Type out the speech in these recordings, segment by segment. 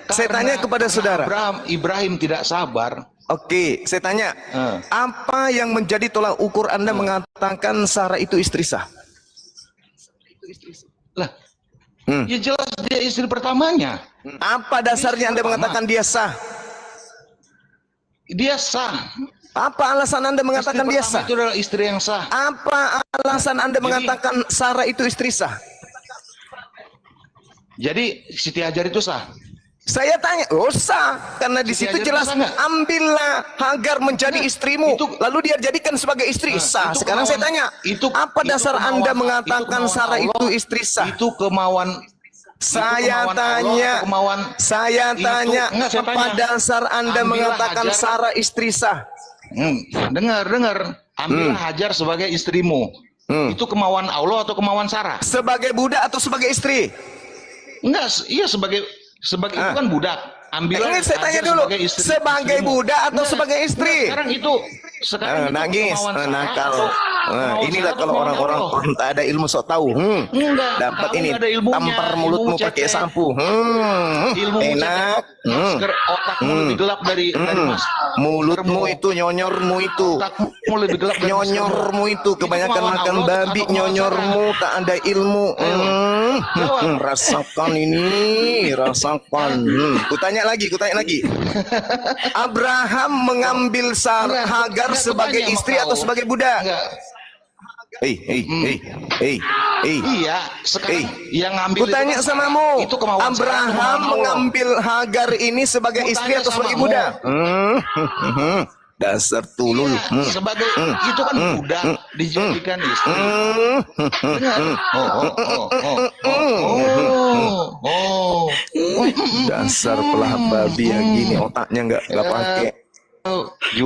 Saya tanya kepada saudara. Ibrahim tidak sabar. Oke, saya tanya. Apa yang menjadi tolak ukur Anda mengatakan Sarah itu istri sah? Lah, ya jelas dia istri pertamanya. Apa dasarnya Anda mengatakan dia sah? Dia sah. Apa alasan Anda mengatakan dia sah? Itu adalah istri yang sah. Apa alasan Anda mengatakan Sarah itu istri sah? Jadi Siti Hajar itu sah. Saya tanya, sah, karena di situ jelas ambillah Hagar menjadi istrimu, lalu dia jadikan sebagai istri sah. Sekarang saya tanya, apa dasar Anda mengatakan Sarah itu istri sah? Itu kemauan. Saya tanya, apa dasar Anda mengatakan Sarah istri sah? Dengar, ambillah Hajar sebagai istrimu. Itu kemauan Allah atau kemauan Sarah? Sebagai budak atau sebagai istri? Enggak, iya sebagai itu kan budak. Ambillah saya tanya dulu, sebagai budak atau sebagai istri? Sekarang nangis, nakal. Inilah kalau orang-orang tak ada ilmu sok tahu. Dapat ini, tampar mulutmu pakai sampo. Enak. Otakmu lebih gelap dari mas. Mulutmu itu, nyonyormu itu. Otakmu lebih gelap dari nyonyormu itu. Kebanyakan makan babi, nyonyormu tak ada ilmu. Rasakan ini, rasakan. Kutanya lagi. Abraham mengambil Sarah Hagar sebagai istri atau sebagai budak? Iya, sekarang yang ngambil. Kutanya samamu, Abraham mengambil Hagar ini sebagai istri atau sebagai budak? Dasar tulul. Sebagai itu kan budak dijadikan istri. Dasar pelahap babi yang gini, otaknya nggak pakai.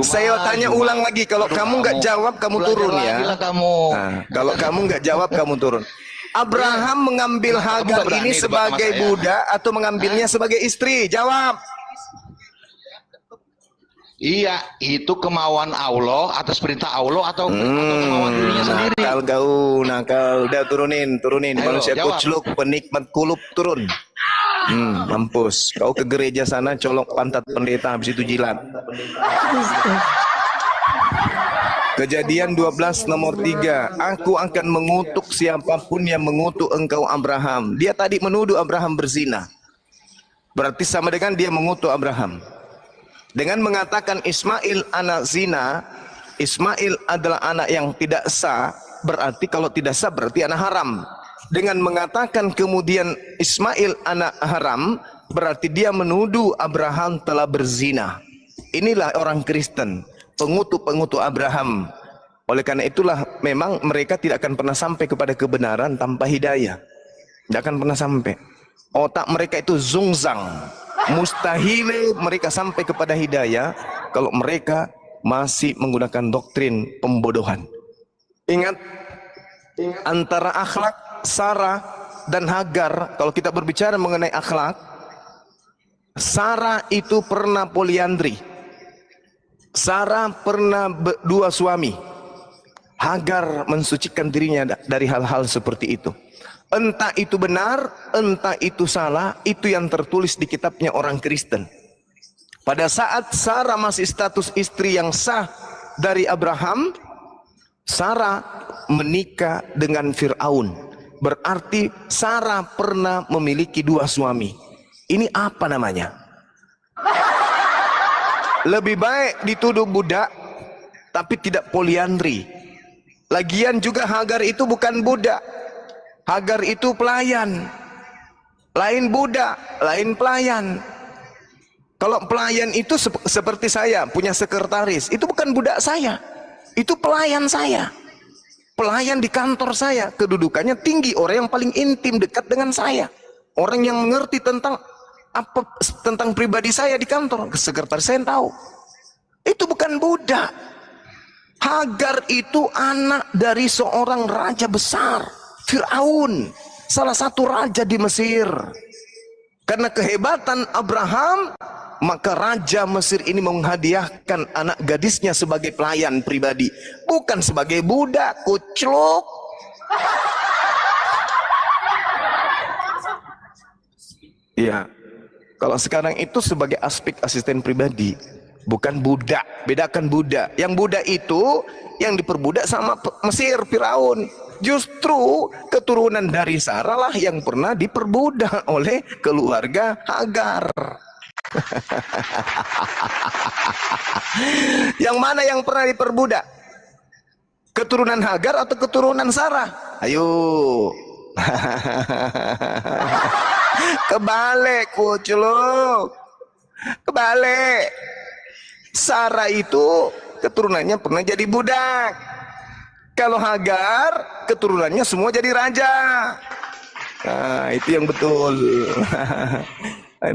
Saya tanya ulang lagi, kalau kamu nggak jawab kamu turun ya. Kalau kamu nggak jawab kamu turun. Abraham mengambil Hagar ini sebagai budak atau mengambilnya sebagai istri? Jawab. Iya, itu kemauan Allah atas perintah Allah atau kemauan dirinya sendiri. Nakal. Udah turunin. Ayo, manusia kucluk, penikmat kulub, turun. Mampus. Kau ke gereja sana, colok pantat pendeta, habis itu jilat. Kejadian 12 nomor 3. Aku akan mengutuk siapapun yang mengutuk engkau Abraham. Dia tadi menuduh Abraham berzina. Berarti sama dengan dia mengutuk Abraham. Dengan mengatakan Ismail anak zina, Ismail adalah anak yang tidak sah, berarti kalau tidak sah berarti anak haram. Dengan mengatakan kemudian Ismail anak haram, berarti dia menuduh Abraham telah berzina. Inilah orang Kristen, pengutuk-pengutuk Abraham. Oleh karena itulah memang mereka tidak akan pernah sampai kepada kebenaran tanpa hidayah. Tidak akan pernah sampai. Otak mereka itu zungzang. Mustahil mereka sampai kepada hidayah kalau mereka masih menggunakan doktrin pembodohan. Ingat, antara akhlak Sarah dan Hagar, kalau kita berbicara mengenai akhlak, Sarah itu pernah poliandri. Sarah pernah dua suami. Hagar mensucikan dirinya dari hal-hal seperti itu. Entah itu benar, entah itu salah, itu yang tertulis di kitabnya orang Kristen. Pada saat Sarah masih status istri yang sah dari Abraham, Sarah menikah dengan Fir'aun. Berarti Sarah pernah memiliki dua suami. Ini apa namanya? Lebih baik dituduh budak, tapi tidak poliandri. Lagian juga Hagar itu bukan budak. Hagar itu pelayan. Lain budak, lain pelayan. Kalau pelayan itu seperti saya, punya sekretaris, itu bukan budak saya. Itu pelayan saya. Pelayan di kantor saya, kedudukannya tinggi, orang yang paling intim dekat dengan saya. Orang yang mengerti tentang pribadi saya di kantor, sekretaris saya tahu. Itu bukan budak. Hagar itu anak dari seorang raja besar. Fir'aun, salah satu raja di Mesir. Karena kehebatan Abraham, maka raja Mesir ini menghadiahkan anak gadisnya sebagai pelayan pribadi, bukan sebagai budak, kucluk. Iya. Kalau sekarang itu sebagai aspek asisten pribadi, bukan budak. Bedakan budak. Yang budak itu yang diperbudak sama Mesir, Firaun. Justru keturunan dari Sarah lah yang pernah diperbudak oleh keluarga Hagar. Yang mana yang pernah diperbudak? Keturunan Hagar atau keturunan Sarah? Ayo. Kebalik, kuculuk. Kebalik. Sarah itu keturunannya pernah jadi budak. Kalau Hagar, keturunannya semua jadi raja. Nah, itu yang betul.